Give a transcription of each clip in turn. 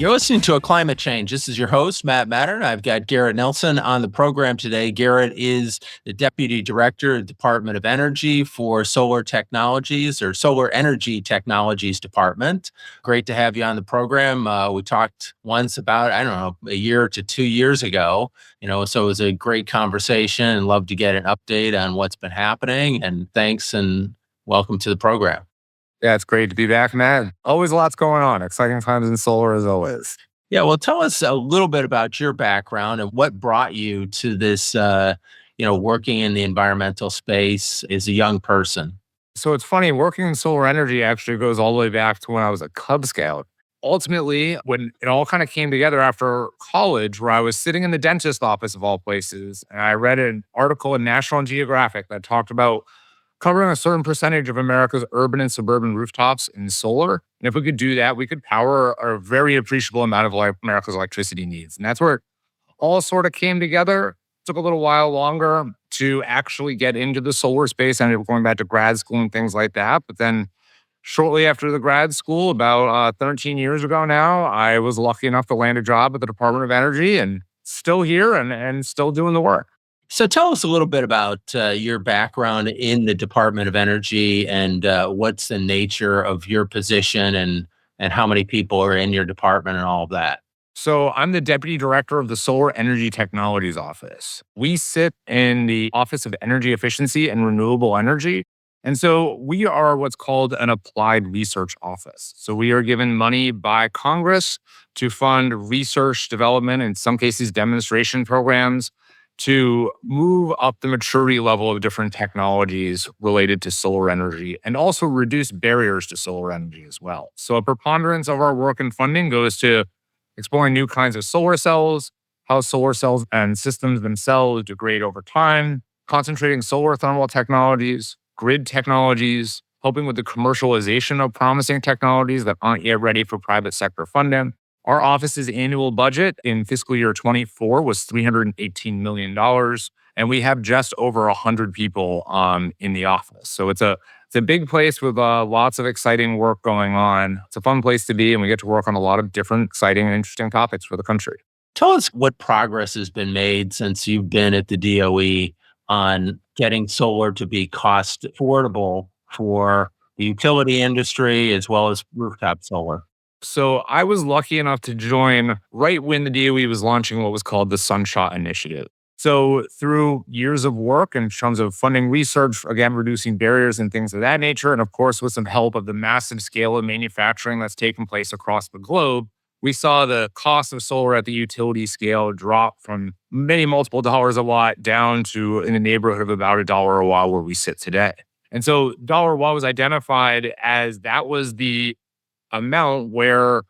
You're listening to A Climate Change. This is your host, Matern. I've got Garrett Nilsen on the program today. Garrett is the Deputy Director of the Department of Energy for Solar Technologies or Solar Energy Technologies Department. Great to have you on the program. We talked once about, I don't know, a year to 2 years ago, so it was a great conversation and love to get an update on what's been happening. And thanks and welcome to the program. Yeah, it's great to be back, man. Always lots going on. Exciting times in solar as always. Yeah, well, tell us a little bit about your background and what brought you to this, working in the environmental space as a young person. So it's funny, working in solar energy actually goes all the way back to when I was a Cub Scout. Ultimately, when it all kind of came together after college, where I was sitting in the dentist office of all places, and I read an article in National Geographic that talked about covering a certain percentage of America's urban and suburban rooftops in solar. And if we could do that, we could power a very appreciable amount of America's electricity needs. And that's where it all sort of came together. It took a little while longer to actually get into the solar space. I ended up going back to grad school and things like that. But then shortly after the grad school, about 13 years ago now, I was lucky enough to land a job at the Department of Energy and still here and still doing the work. So tell us a little bit about your background in the Department of Energy and what's the nature of your position and how many people are in your department and all of that. So I'm the Deputy Director of the Solar Energy Technologies Office. We sit in the Office of Energy Efficiency and Renewable Energy. And so we are what's called an applied research office. So we are given money by Congress to fund research, development, in some cases demonstration programs, to move up the maturity level of different technologies related to solar energy and also reduce barriers to solar energy as well. So a preponderance of our work and funding goes to exploring new kinds of solar cells, how solar cells and systems themselves degrade over time, concentrating solar thermal technologies, grid technologies, helping with the commercialization of promising technologies that aren't yet ready for private sector funding. Our office's annual budget in fiscal year 24 was $318 million, and we have just over 100 people in the office. So it's a big place with lots of exciting work going on. It's a fun place to be, and we get to work on a lot of different exciting and interesting topics for the country. Tell us what progress has been made since you've been at the DOE on getting solar to be cost affordable for the utility industry as well as rooftop solar. So I was lucky enough to join right when the DOE was launching what was called the Sunshot Initiative. So through years of work in terms of funding research, again, reducing barriers and things of that nature, and of course, with some help of the massive scale of manufacturing that's taken place across the globe, we saw the cost of solar at the utility scale drop from many multiple dollars a watt down to in the neighborhood of about $1 a watt where we sit today. And so dollar a watt was identified as that was the amount where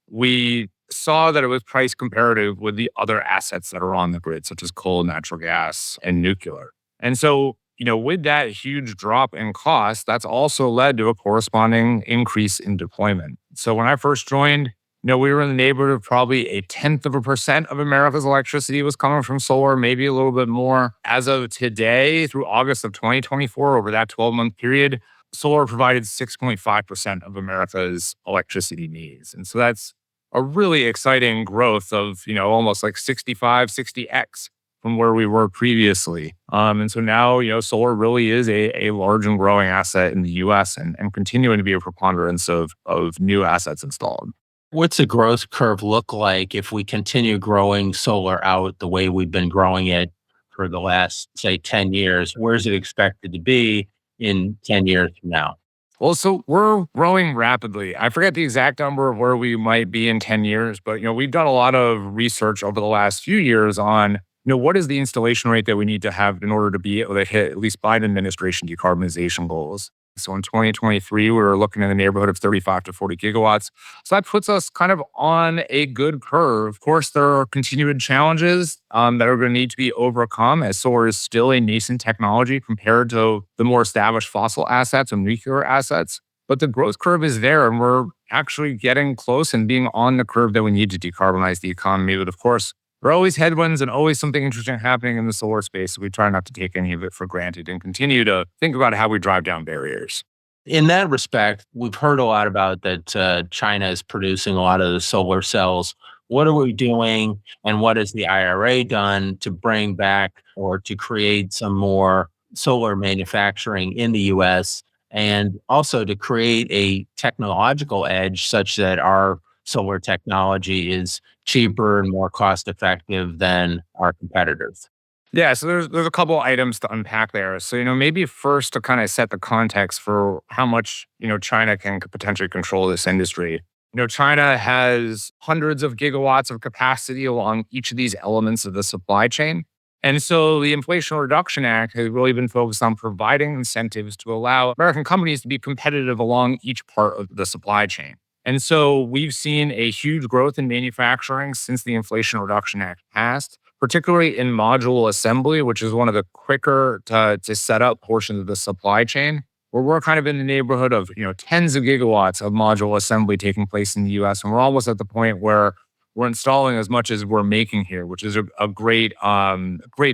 we saw that it was price comparative with the other assets that are on the grid, such as coal, natural gas, and nuclear. And so, with that huge drop in cost, that's also led to a corresponding increase in deployment. So when I first joined, we were in the neighborhood of probably 0.1% of America's electricity was coming from solar, maybe a little bit more. As of today, through August of 2024, over that 12-month period, solar provided 6.5% of America's electricity needs. And so that's a really exciting growth of, almost like 60x from where we were previously. And so now, solar really is a large and growing asset in the US and continuing to be a preponderance of new assets installed. What's the growth curve look like if we continue growing solar out the way we've been growing it for the last, say, 10 years? Where's it expected to be in 10 years from now? Well, so we're growing rapidly. I forget the exact number of where we might be in 10 years, but we've done a lot of research over the last few years on what is the installation rate that we need to have in order to be able to hit at least Biden administration decarbonization goals. So in 2023, we were looking in the neighborhood of 35 to 40 gigawatts. So that puts us kind of on a good curve. Of course, there are continued challenges that are going to need to be overcome as solar is still a nascent technology compared to the more established fossil assets or nuclear assets. But the growth curve is there, and we're actually getting close and being on the curve that we need to decarbonize the economy. But of course, there are always headwinds and always something interesting happening in the solar space. So we try not to take any of it for granted and continue to think about how we drive down barriers. In that respect, we've heard a lot about that China is producing a lot of the solar cells. What are we doing, and what has the IRA done to bring back or to create some more solar manufacturing in the US, and also to create a technological edge such that our solar technology is cheaper and more cost effective than our competitors? Yeah, so there's a couple items to unpack there. So, maybe first to kind of set the context for how much, China can potentially control this industry. China has hundreds of gigawatts of capacity along each of these elements of the supply chain. And so the Inflation Reduction Act has really been focused on providing incentives to allow American companies to be competitive along each part of the supply chain. And so we've seen a huge growth in manufacturing since the Inflation Reduction Act passed, particularly in module assembly, which is one of the quicker to set up portions of the supply chain, where we're kind of in the neighborhood of tens of gigawatts of module assembly taking place in the US. And we're almost at the point where we're installing as much as we're making here, which is a great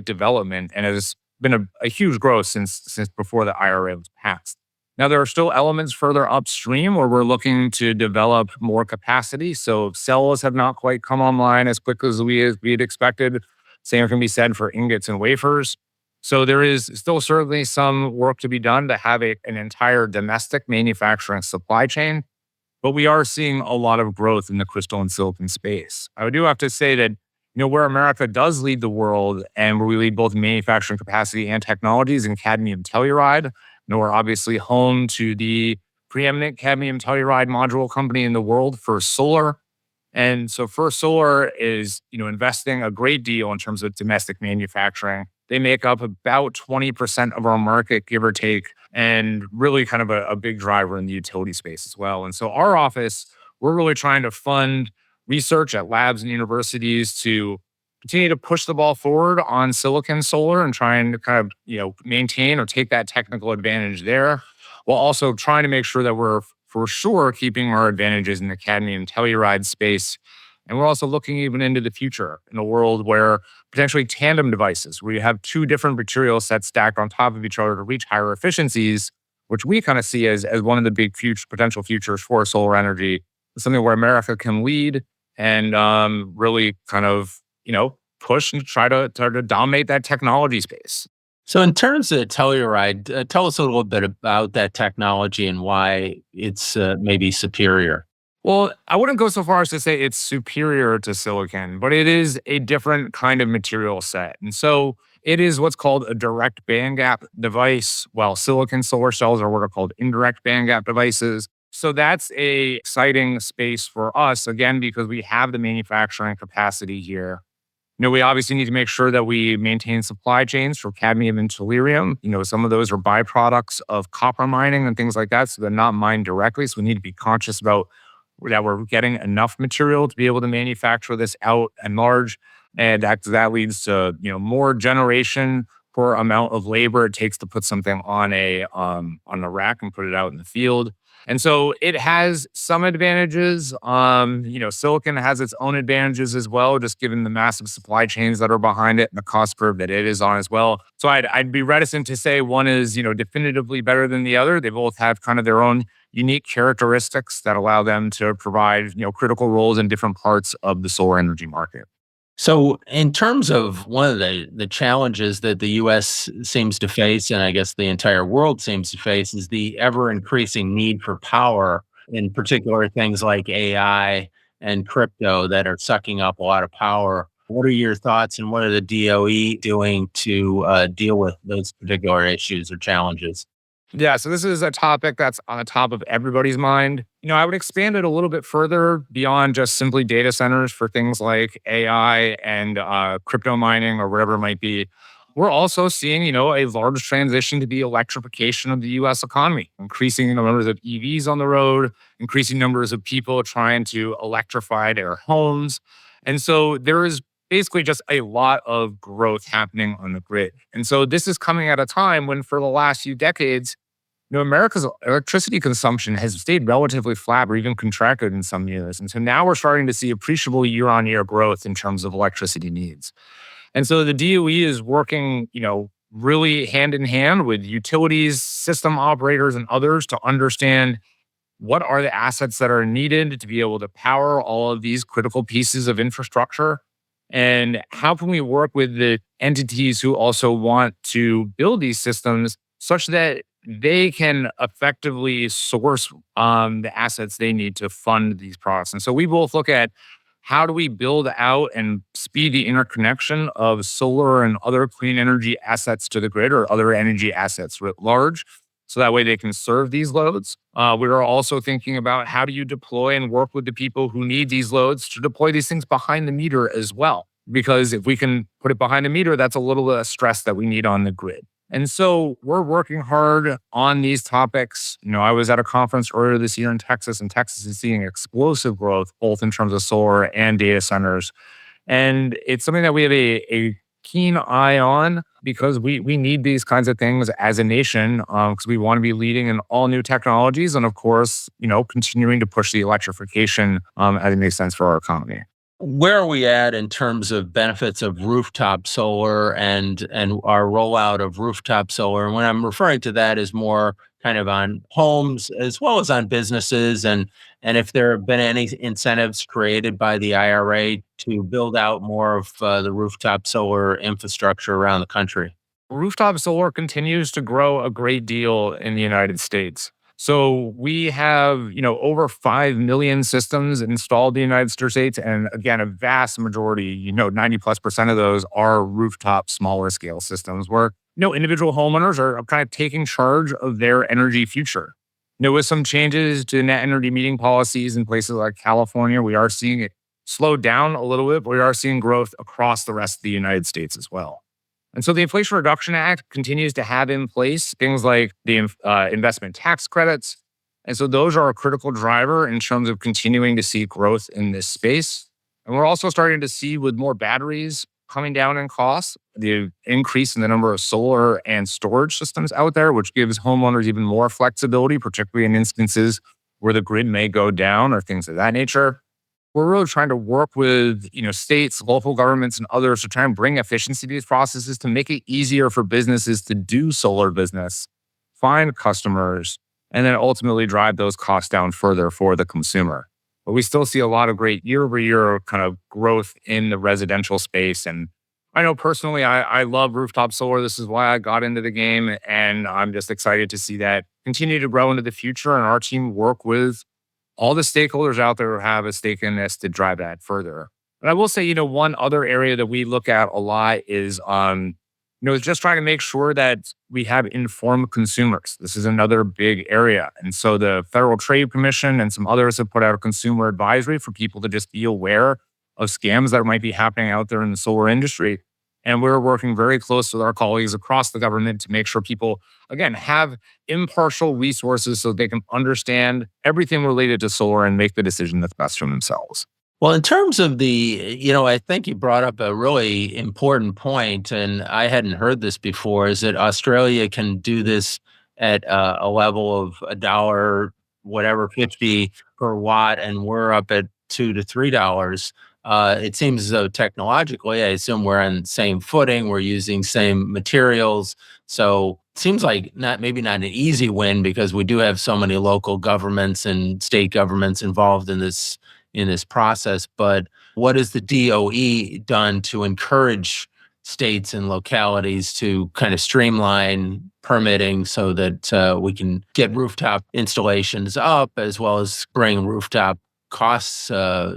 development, and has been a huge growth since before the IRA was passed. Now, there are still elements further upstream where we're looking to develop more capacity. So cells have not quite come online as quick as we had expected. Same can be said for ingots and wafers. So there is still certainly some work to be done to have an entire domestic manufacturing supply chain. But we are seeing a lot of growth in the crystal and silicon space. I do have to say that, where America does lead the world and where we lead both manufacturing capacity and technologies in cadmium telluride, we're obviously home to the preeminent cadmium telluride module company in the world, First Solar. And so First Solar is, investing a great deal in terms of domestic manufacturing. They make up about 20% of our market, give or take, and really kind of a big driver in the utility space as well. And so our office, we're really trying to fund research at labs and universities to continue to push the ball forward on silicon solar and trying to kind of, maintain or take that technical advantage there, while also trying to make sure that we're for sure keeping our advantages in the cadmium telluride space. And we're also looking even into the future in a world where potentially tandem devices, where you have two different material sets stacked on top of each other to reach higher efficiencies, which we kind of see as one of the big potential futures for solar energy, something where America can lead and really kind of, push and try to dominate that technology space. So, in terms of Telluride, tell us a little bit about that technology and why it's maybe superior. Well, I wouldn't go so far as to say it's superior to silicon, but it is a different kind of material set. And so it is what's called a direct bandgap device, while silicon solar cells are what are called indirect bandgap devices. So that's a exciting space for us, again, because we have the manufacturing capacity here. We obviously need to make sure that we maintain supply chains for cadmium and tellurium. Some of those are byproducts of copper mining and things like that, so they're not mined directly. So we need to be conscious about that we're getting enough material to be able to manufacture this out and large. And that leads to, more generation per amount of labor it takes to put something on a rack and put it out in the field. And so it has some advantages. Silicon has its own advantages as well, just given the massive supply chains that are behind it and the cost curve that it is on as well. So I'd be reticent to say one is, definitively better than the other. They both have kind of their own unique characteristics that allow them to provide, critical roles in different parts of the solar energy market. So, in terms of one of the challenges that the U.S. seems to face, and I guess the entire world seems to face, is the ever increasing need for power, in particular things like AI and crypto that are sucking up a lot of power. What are your thoughts, and what are the DOE doing to deal with those particular issues or challenges? Yeah, so this is a topic that's on the top of everybody's mind. I would expand it a little bit further beyond just simply data centers for things like AI and crypto mining or whatever it might be. We're also seeing, a large transition to the electrification of the US economy, increasing numbers of EVs on the road, increasing numbers of people trying to electrify their homes. And so there is basically just a lot of growth happening on the grid. And so this is coming at a time when for the last few decades, America's electricity consumption has stayed relatively flat or even contracted in some years. And so now we're starting to see appreciable year-on-year growth in terms of electricity needs. And so the DOE is working, really hand in hand with utilities, system operators, and others to understand what are the assets that are needed to be able to power all of these critical pieces of infrastructure, and how can we work with the entities who also want to build these systems such that they can effectively source the assets they need to fund these products. And so we both look at how do we build out and speed the interconnection of solar and other clean energy assets to the grid, or other energy assets writ large, so that way they can serve these loads. We are also thinking about how do you deploy and work with the people who need these loads to deploy these things behind the meter as well. Because if we can put it behind the meter, that's a little bit of stress that we need on the grid. And so we're working hard on these topics. I was at a conference earlier this year in Texas, and Texas is seeing explosive growth, both in terms of solar and data centers. And it's something that we have a keen eye on, because we need these kinds of things as a nation, because we want to be leading in all new technologies. And of course, continuing to push the electrification as it makes sense for our economy. Where are we at in terms of benefits of rooftop solar and our rollout of rooftop solar? And when I'm referring to that is more kind of on homes as well as on businesses, and if there have been any incentives created by the IRA to build out more of the rooftop solar infrastructure around the country. Rooftop solar continues to grow a great deal in the United States. So we have, over 5 million systems installed in the United States. And again, a vast majority, 90+% of those are rooftop smaller scale systems where, individual homeowners are kind of taking charge of their energy future. With some changes to net energy metering policies in places like California, we are seeing it slow down a little bit, but we are seeing growth across the rest of the United States as well. And so the Inflation Reduction Act continues to have in place things like the investment tax credits. And so those are a critical driver in terms of continuing to see growth in this space. And we're also starting to see, with more batteries coming down in cost, the increase in the number of solar and storage systems out there, which gives homeowners even more flexibility, particularly in instances where the grid may go down or things of that nature. We're really trying to work with, states, local governments, and others to try and bring efficiency to these processes to make it easier for businesses to do solar business, find customers, and then ultimately drive those costs down further for the consumer. But we still see a lot of great year-over-year kind of growth in the residential space. And I know personally, I love rooftop solar. This is why I got into the game. And I'm just excited to see that continue to grow into the future, and our team work with all the stakeholders out there who have a stake in this to drive that further. But I will say, one other area that we look at a lot is, just trying to make sure that we have informed consumers. This is another big area. And so the Federal Trade Commission and some others have put out a consumer advisory for people to just be aware of scams that might be happening out there in the solar industry. And we're working very close with our colleagues across the government to make sure people, again, have impartial resources so they can understand everything related to solar and make the decision that's best for themselves. Well, in terms of I think you brought up a really important point, and I hadn't heard this before, is that Australia can do this at a level of a dollar, whatever, 50 per watt, and we're up at $2 to $3. It seems as though technologically, I assume we're on the same footing, we're using same materials. So it seems like maybe not an easy win, because we do have so many local governments and state governments involved in this process. But what has the DOE done to encourage states and localities to kind of streamline permitting so that we can get rooftop installations up, as well as bring rooftop costs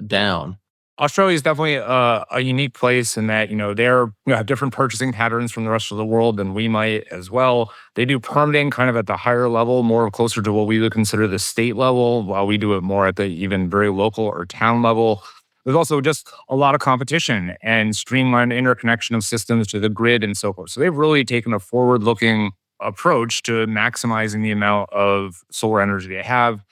down? Australia is definitely a unique place in that, they're have different purchasing patterns from the rest of the world than we might as well. They do permitting kind of at the higher level, more closer to what we would consider the state level, while we do it more at the even very local or town level. There's also just a lot of competition and streamlined interconnection of systems to the grid and so forth. So they've really taken a forward-looking approach to maximizing the amount of solar energy they have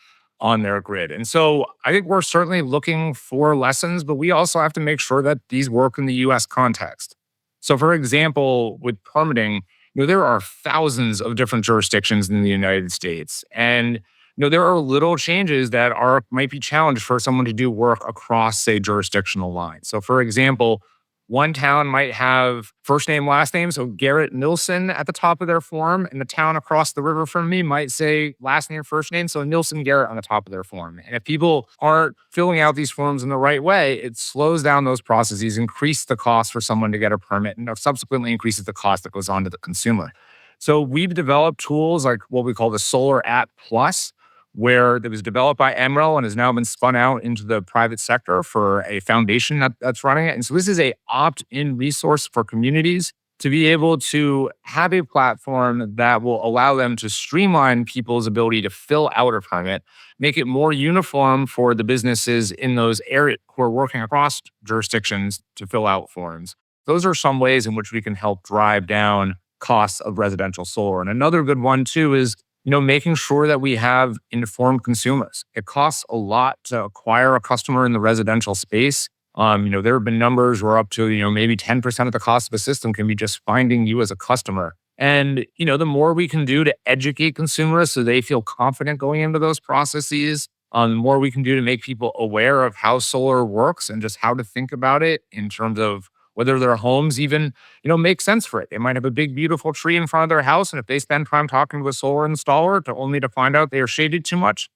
on their grid. And so I think we're certainly looking for lessons, but we also have to make sure that these work in the US context. So for example, with permitting, there are thousands of different jurisdictions in the United States. And there are little changes that might be challenged for someone to do work across, say, jurisdictional lines. So for example, One town might have first name, last name. So Garrett Nilsen at the top of their form, and the town across the river from me might say last name, first name. So Nilsen Garrett on the top of their form. And if people aren't filling out these forms in the right way, it slows down those processes, increase the cost for someone to get a permit, and subsequently increases the cost that goes on to the consumer. So we've developed tools like what we call the Solar App Plus, where it was developed by Emerald and has now been spun out into the private sector for a foundation that's running it. And so this is a opt-in resource for communities to be able to have a platform that will allow them to streamline people's ability to fill out a permit, make it more uniform for the businesses in those areas who are working across jurisdictions to fill out forms. Those are some ways in which we can help drive down costs of residential solar. And another good one too is making sure that we have informed consumers. It costs a lot to acquire a customer in the residential space. There have been numbers where up to, maybe 10% of the cost of a system can be just finding you as a customer. And, the more we can do to educate consumers so they feel confident going into those processes, the more we can do to make people aware of how solar works and just how to think about it in terms of whether their homes even, make sense for it. They might have a big, beautiful tree in front of their house. And if they spend time talking to a solar installer only to find out they are shaded too much,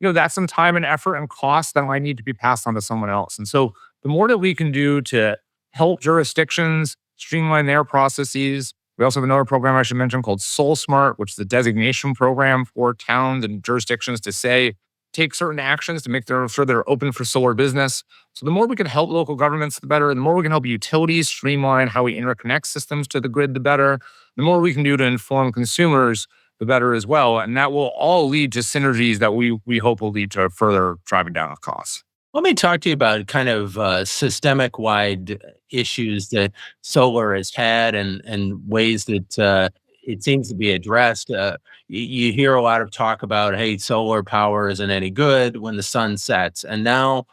that's some time and effort and cost that might need to be passed on to someone else. And so the more that we can do to help jurisdictions streamline their processes. We also have another program I should mention called Soul Smart, which is a designation program for towns and jurisdictions to take certain actions to make sure they're open for solar business. So the more we can help local governments, the better. The more we can help utilities streamline how we interconnect systems to the grid, the better. The more we can do to inform consumers, the better as well. And that will all lead to synergies that we hope will lead to further driving down of costs. Let me talk to you about kind of systemic wide issues that solar has had and ways that it seems to be addressed. You hear a lot of talk about, hey, solar power isn't any good when the sun sets. And now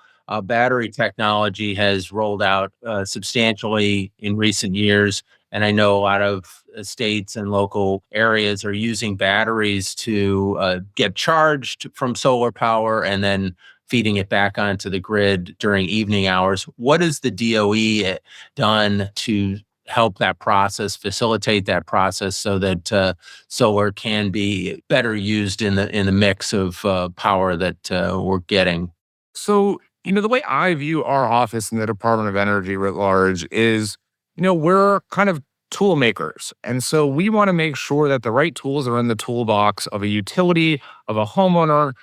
battery technology has rolled out substantially in recent years. And I know a lot of states and local areas are using batteries to get charged from solar power and then feeding it back onto the grid during evening hours. What has the DOE done to help that process, facilitate that process so that solar can be better used in the mix of power that we're getting? So, the way I view our office in the Department of Energy writ large is, we're kind of tool makers. And so we want to make sure that the right tools are in the toolbox of a utility, of a homeowner,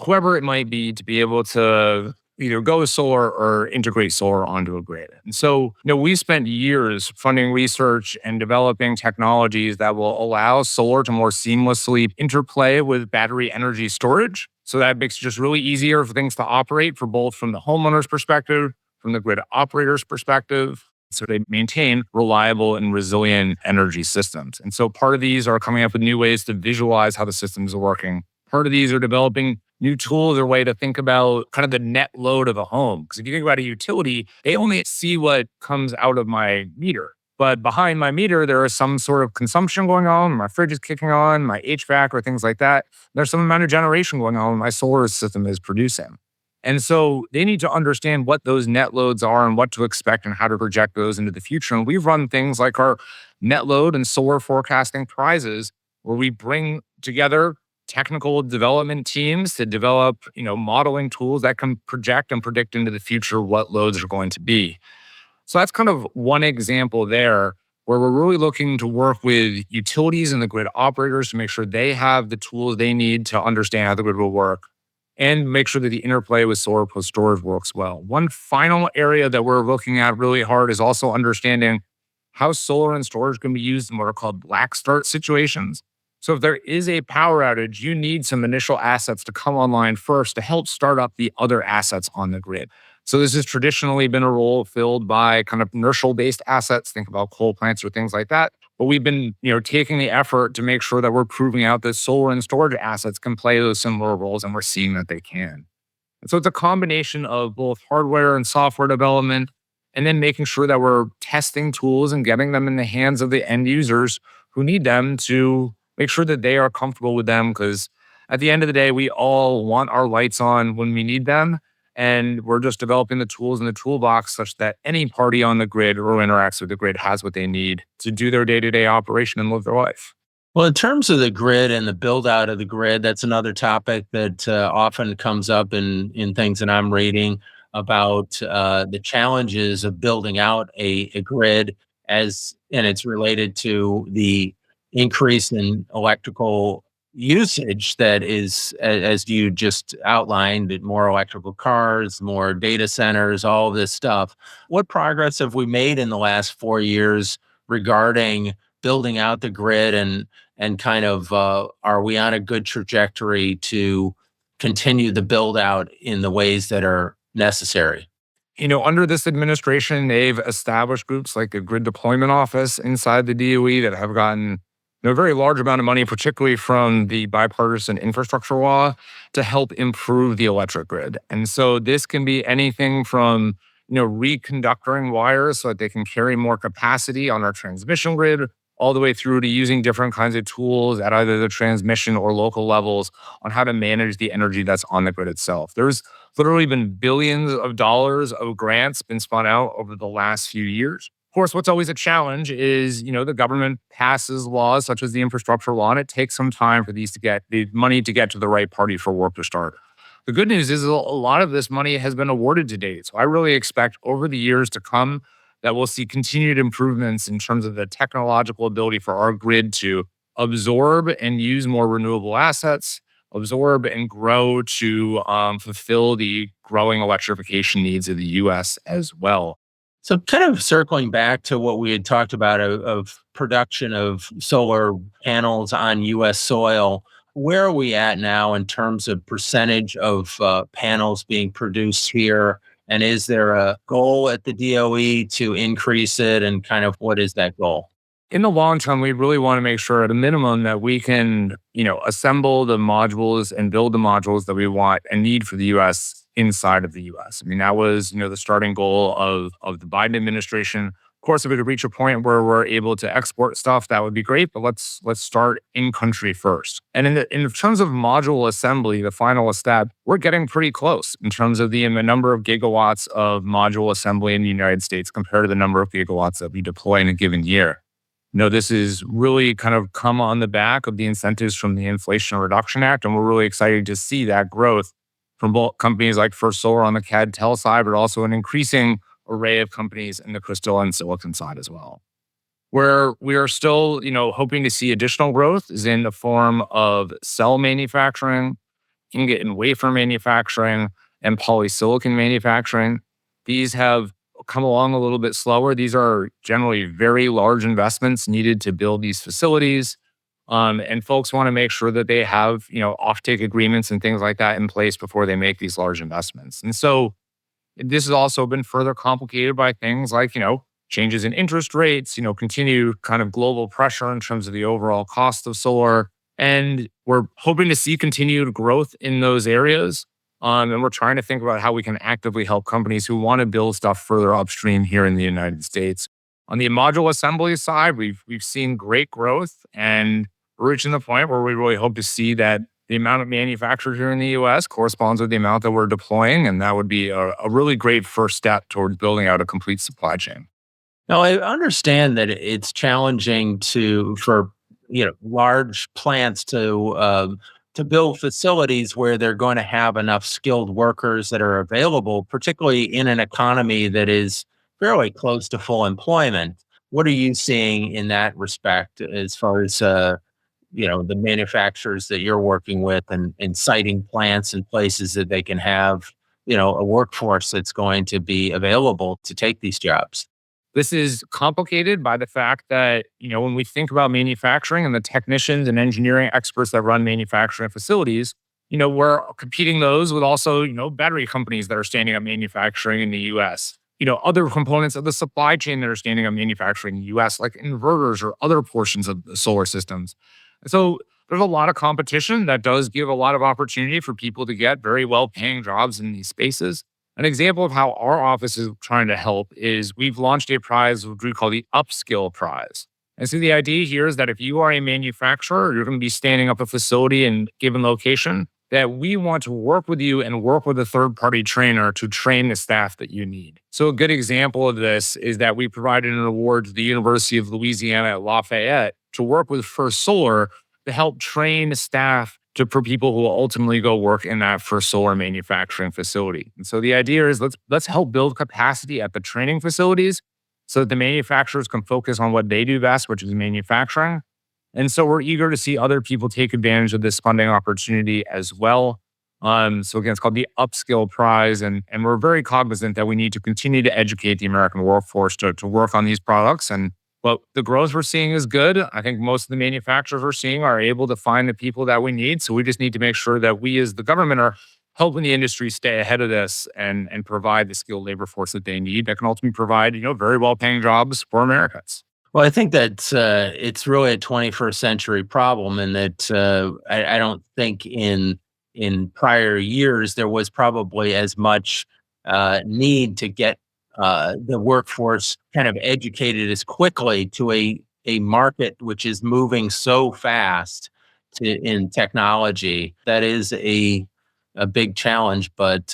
whoever it might be, to be able to either go solar or integrate solar onto a grid. And so, we spent years funding research and developing technologies that will allow solar to more seamlessly interplay with battery energy storage. So that makes it just really easier for things to operate for both from the homeowner's perspective, from the grid operator's perspective. So they maintain reliable and resilient energy systems. And so part of these are coming up with new ways to visualize how the systems are working. Part of these are developing new tools or way to think about kind of the net load of a home. Because if you think about a utility, they only see what comes out of my meter. But behind my meter, there is some sort of consumption going on. My fridge is kicking on, my HVAC or things like that. There's some amount of generation going on my solar system is producing. And so they need to understand what those net loads are and what to expect and how to project those into the future. And we've run things like our net load and solar forecasting prizes, where we bring together technical development teams to develop, modeling tools that can project and predict into the future what loads are going to be. So that's kind of one example there where we're really looking to work with utilities and the grid operators to make sure they have the tools they need to understand how the grid will work and make sure that the interplay with solar plus storage works well. One final area that we're looking at really hard is also understanding how solar and storage can be used in what are called black start situations. So if there is a power outage, you need some initial assets to come online first to help start up the other assets on the grid. So this has traditionally been a role filled by kind of inertial-based assets, think about coal plants or things like that. But we've been, taking the effort to make sure that we're proving out that solar and storage assets can play those similar roles, and we're seeing that they can. And so it's a combination of both hardware and software development, and then making sure that we're testing tools and getting them in the hands of the end users who need them to make sure that they are comfortable with them. Because at the end of the day, we all want our lights on when we need them. And we're just developing the tools in the toolbox such that any party on the grid or interacts with the grid has what they need to do their day-to-day operation and live their life. Well, in terms of the grid and the build out of the grid, that's another topic that often comes up in things that I'm reading about the challenges of building out a grid and it's related to the increase in electrical usage that is, as you just outlined, more electrical cars, more data centers, all this stuff. What progress have we made in the last 4 years regarding building out the grid and kind of are we on a good trajectory to continue the build out in the ways that are necessary? Under this administration, they've established groups like a grid deployment office inside the DOE that have gotten a very large amount of money, particularly from the bipartisan infrastructure law, to help improve the electric grid. And so this can be anything from reconductoring wires so that they can carry more capacity on our transmission grid, all the way through to using different kinds of tools at either the transmission or local levels on how to manage the energy that's on the grid itself. There's literally been billions of dollars of grants been spun out over the last few years. Of course, what's always a challenge is, the government passes laws such as the infrastructure law, and it takes some time for these to get the money to get to the right party for work to start. The good news is a lot of this money has been awarded to date. So I really expect over the years to come that we'll see continued improvements in terms of the technological ability for our grid to absorb and use more renewable assets, absorb and grow to fulfill the growing electrification needs of the US as well. So, kind of circling back to what we had talked about of production of solar panels on U.S. soil, where are we at now in terms of percentage of panels being produced here? And is there a goal at the DOE to increase it? And kind of what is that goal? In the long term, we really want to make sure at a minimum that we can, assemble the modules and build the modules that we want and need for the US inside of the US. I mean, that was, the starting goal of the Biden administration. Of course, if we could reach a point where we're able to export stuff, that would be great, but let's start in country first. And in terms of module assembly, the final step, we're getting pretty close in terms of the number of gigawatts of module assembly in the United States compared to the number of gigawatts that we deploy in a given year. This is really kind of come on the back of the incentives from the Inflation Reduction Act, and we're really excited to see that growth from both companies like First Solar on the CAD/TEL side, but also an increasing array of companies in the crystal and silicon side as well. Where we are still, hoping to see additional growth is in the form of cell manufacturing, ingot and wafer manufacturing, and polysilicon manufacturing. These have come along a little bit slower. These are generally very large investments needed to build these facilities. And folks want to make sure that they have, offtake agreements and things like that in place before they make these large investments. And so this has also been further complicated by things like, changes in interest rates, continued kind of global pressure in terms of the overall cost of solar. And we're hoping to see continued growth in those areas. And we're trying to think about how we can actively help companies who want to build stuff further upstream here in the United States. On the module assembly side, we've seen great growth, and we're reaching the point where we really hope to see that the amount of manufactured here in the US corresponds with the amount that we're deploying. And that would be a really great first step towards building out a complete supply chain. Now, I understand that it's challenging for large plants to build facilities where they're going to have enough skilled workers that are available, particularly in an economy that is fairly close to full employment. What are you seeing in that respect as far as the manufacturers that you're working with and siting plants in places that they can have a workforce that's going to be available to take these jobs? This is complicated by the fact that, when we think about manufacturing and the technicians and engineering experts that run manufacturing facilities, we're competing those with also, battery companies that are standing up manufacturing in the US. Other components of the supply chain that are standing up manufacturing in the US, like inverters or other portions of the solar systems. So there's a lot of competition that does give a lot of opportunity for people to get very well-paying jobs in these spaces. An example of how our office is trying to help is we've launched a prize, which we call the Upskill Prize. And so the idea here is that if you are a manufacturer, you're going to be standing up a facility in a given location, that we want to work with you and work with a third party trainer to train the staff that you need. So, a good example of this is that we provided an award to the University of Louisiana at Lafayette to work with First Solar to help train staff for people who will ultimately go work in that First Solar manufacturing facility. And so the idea is let's help build capacity at the training facilities so that the manufacturers can focus on what they do best, which is manufacturing. And so we're eager to see other people take advantage of this funding opportunity as well. So again, it's called the Upskill Prize. And we're very cognizant that we need to continue to educate the American workforce to work on these products. But the growth we're seeing is good. I think most of the manufacturers we're seeing are able to find the people that we need. So we just need to make sure that we as the government are helping the industry stay ahead of this and provide the skilled labor force that they need that can ultimately provide, very well-paying jobs for Americans. Well, I think that it's really a 21st century problem, and that I don't think in prior years there was probably as much need to get the workforce kind of educated as quickly to a market which is moving so fast in technology. That is a big challenge. But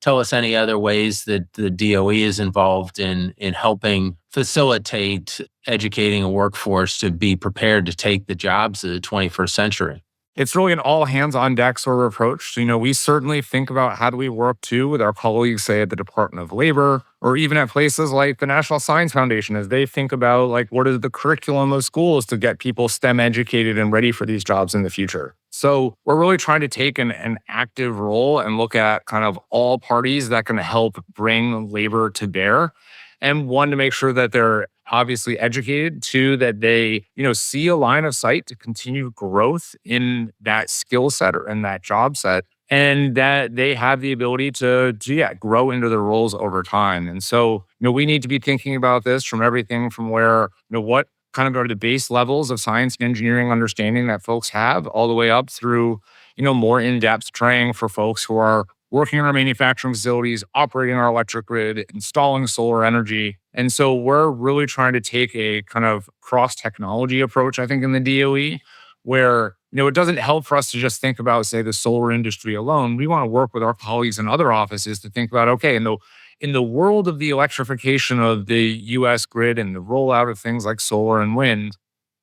tell us any other ways that the DOE is involved in helping facilitate educating a workforce to be prepared to take the jobs of the 21st century. It's really an all hands on deck sort of approach. So, we certainly think about how do we work too with our colleagues, say at the Department of Labor, or even at places like the National Science Foundation, as they think about like what is the curriculum of schools to get people STEM educated and ready for these jobs in the future. So we're really trying to take an active role and look at kind of all parties that can help bring labor to bear. And one, to make sure that they're obviously educated. Two, that they, see a line of sight to continue growth in that skill set or in that job set. And that they have the ability to grow into their roles over time. And so, we need to be thinking about this from everything from where, what kind of are the base levels of science and engineering understanding that folks have, all the way up through, more in-depth training for folks who are working in our manufacturing facilities, operating our electric grid, installing solar energy. And so we're really trying to take a kind of cross-technology approach, I think, in the DOE, where, it doesn't help for us to just think about, say, the solar industry alone. We want to work with our colleagues in other offices to think about, okay, in the world of the electrification of the U.S. grid and the rollout of things like solar and wind,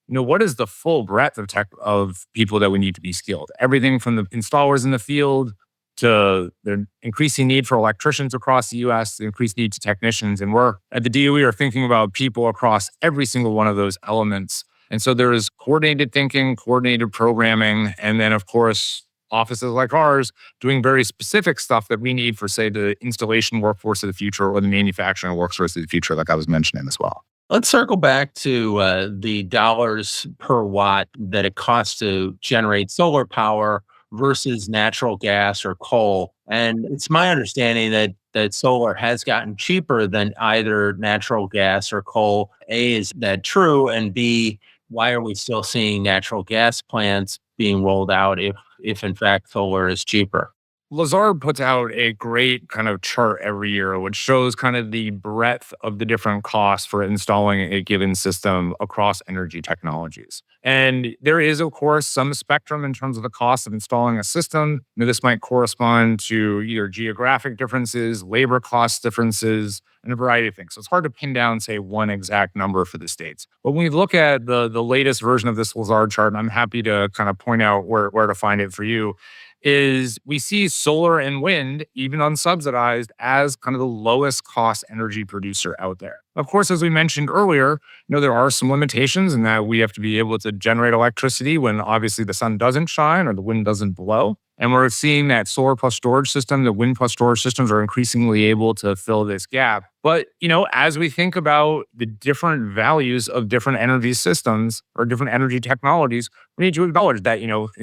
what is the full breadth of tech of people that we need to be skilled? Everything from the installers in the field to the increasing need for electricians across the U.S., the increased need to technicians. And we're at the DOE are thinking about people across every single one of those elements. And so there is coordinated thinking, coordinated programming, and then, of course, offices like ours doing very specific stuff that we need for, say, the installation workforce of the future or the manufacturing workforce of the future, like I was mentioning as well. Let's circle back to the dollars per watt that it costs to generate solar power versus natural gas or coal. And it's my understanding that solar has gotten cheaper than either natural gas or coal. A, is that true? And B, why are we still seeing natural gas plants being rolled out if in fact solar is cheaper? Lazard puts out a great kind of chart every year, which shows kind of the breadth of the different costs for installing a given system across energy technologies. And there is, of course, some spectrum in terms of the cost of installing a system. This might correspond to either geographic differences, labor cost differences, and a variety of things. So it's hard to pin down, say, one exact number for the states. But when we look at the latest version of this Lazard chart, and I'm happy to kind of point out where to find it for you, is we see solar and wind, even unsubsidized, as kind of the lowest cost energy producer out there. Of course, as we mentioned earlier, there are some limitations in that we have to be able to generate electricity when obviously the sun doesn't shine or the wind doesn't blow. And we're seeing that solar plus storage system, the wind plus storage systems are increasingly able to fill this gap. But, as we think about the different values of different energy systems or different energy technologies, we need to acknowledge that,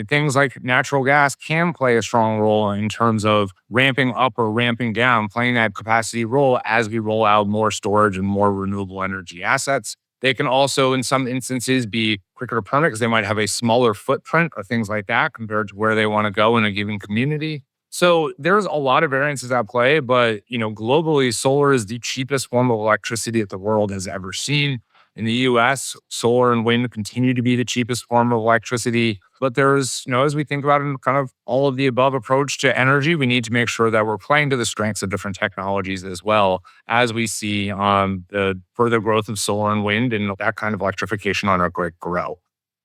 things like natural gas can play a strong role in terms of ramping up or ramping down, playing that capacity role as we roll out more storage and more renewable energy assets. They can also, in some instances, be quicker to permit because they might have a smaller footprint or things like that compared to where they want to go in a given community. So there's a lot of variances at play, but globally, solar is the cheapest form of electricity that the world has ever seen. In the US, solar and wind continue to be the cheapest form of electricity. But there's, as we think about it in kind of all of the above approach to energy, we need to make sure that we're playing to the strengths of different technologies as well as we see the further growth of solar and wind and that kind of electrification on our grid grow.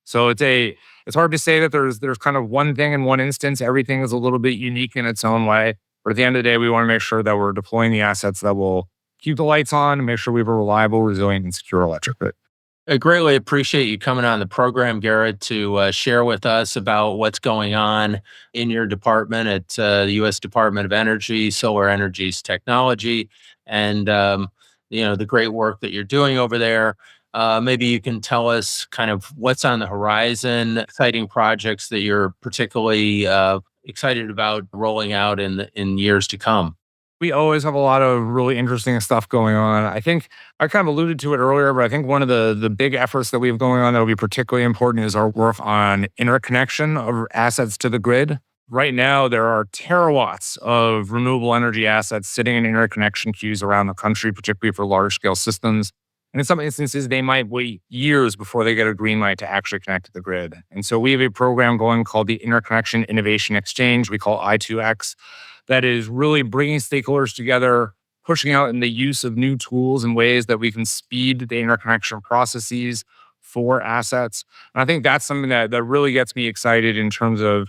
So it's hard to say that there's kind of one thing in one instance. Everything is a little bit unique in its own way. But at the end of the day, we want to make sure that we're deploying the assets that will keep the lights on and make sure we have a reliable, resilient, and secure electric grid. I greatly appreciate you coming on the program, Garrett, to share with us about what's going on in your department at the U.S. Department of Energy, Solar Energy's Technology, and the great work that you're doing over there. Maybe you can tell us kind of what's on the horizon, exciting projects that you're particularly excited about rolling out in years to come. We always have a lot of really interesting stuff going on. I think I kind of alluded to it earlier, but I think one of the big efforts that we have going on that will be particularly important is our work on interconnection of assets to the grid. Right now, there are terawatts of renewable energy assets sitting in interconnection queues around the country, particularly for large scale systems. And in some instances, they might wait years before they get a green light to actually connect to the grid. And so we have a program going called the Interconnection Innovation Exchange, we call I2X, that is really bringing stakeholders together, pushing out in the use of new tools and ways that we can speed the interconnection processes for assets. And I think that's something that really gets me excited in terms of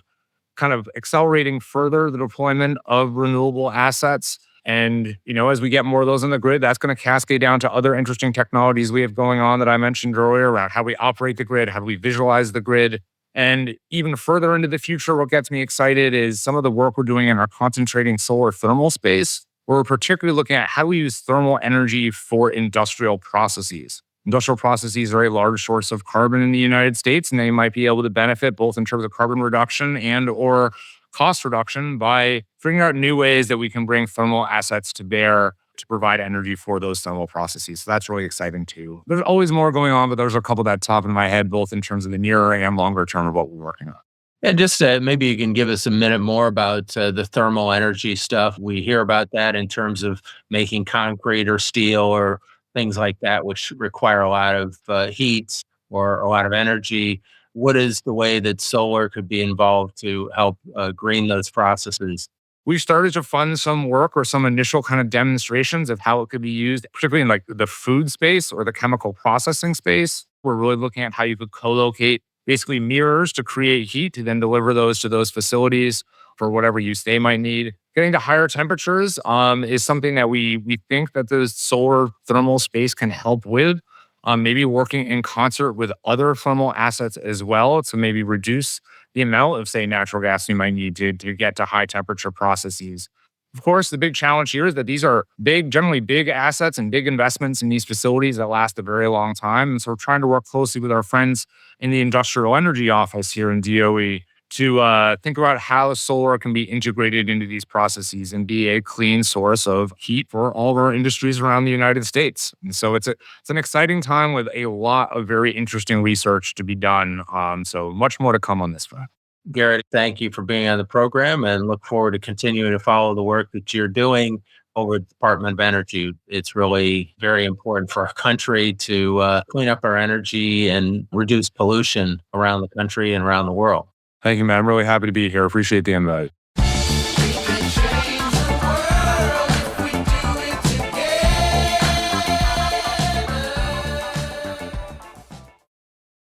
kind of accelerating further the deployment of renewable assets. And, as we get more of those on the grid, that's going to cascade down to other interesting technologies we have going on that I mentioned earlier around how we operate the grid, how do we visualize the grid. And even further into the future, what gets me excited is some of the work we're doing in our concentrating solar thermal space, where we're particularly looking at how we use thermal energy for industrial processes. Industrial processes are a large source of carbon in the United States, and they might be able to benefit both in terms of carbon reduction and or cost reduction by figuring out new ways that we can bring thermal assets to bear to provide energy for those thermal processes. So that's really exciting too. There's always more going on, but there's a couple that top of my head, both in terms of the nearer and longer term of what we're working on. And just maybe you can give us a minute more about the thermal energy stuff. We hear about that in terms of making concrete or steel or things like that, which require a lot of heat or a lot of energy. What is the way that solar could be involved to help green those processes? We started to fund some work or some initial kind of demonstrations of how it could be used, particularly in like the food space or the chemical processing space. We're really looking at how you could co-locate basically mirrors to create heat to then deliver those to those facilities for whatever use they might need. Getting to higher temperatures is something that we think that the solar thermal space can help with. Maybe working in concert with other thermal assets as well to maybe reduce the amount of, say, natural gas you might need to get to high temperature processes. Of course, the big challenge here is that these are generally big assets and big investments in these facilities that last a very long time. And so we're trying to work closely with our friends in the Industrial Energy Office here in DOE to think about how solar can be integrated into these processes and be a clean source of heat for all of our industries around the United States. And so it's an exciting time with a lot of very interesting research to be done. So much more to come on this front. Garrett, thank you for being on the program and look forward to continuing to follow the work that you're doing over at the Department of Energy. It's really very important for our country to clean up our energy and reduce pollution around the country and around the world. Thank you, man. I'm really happy to be here. Appreciate the invite.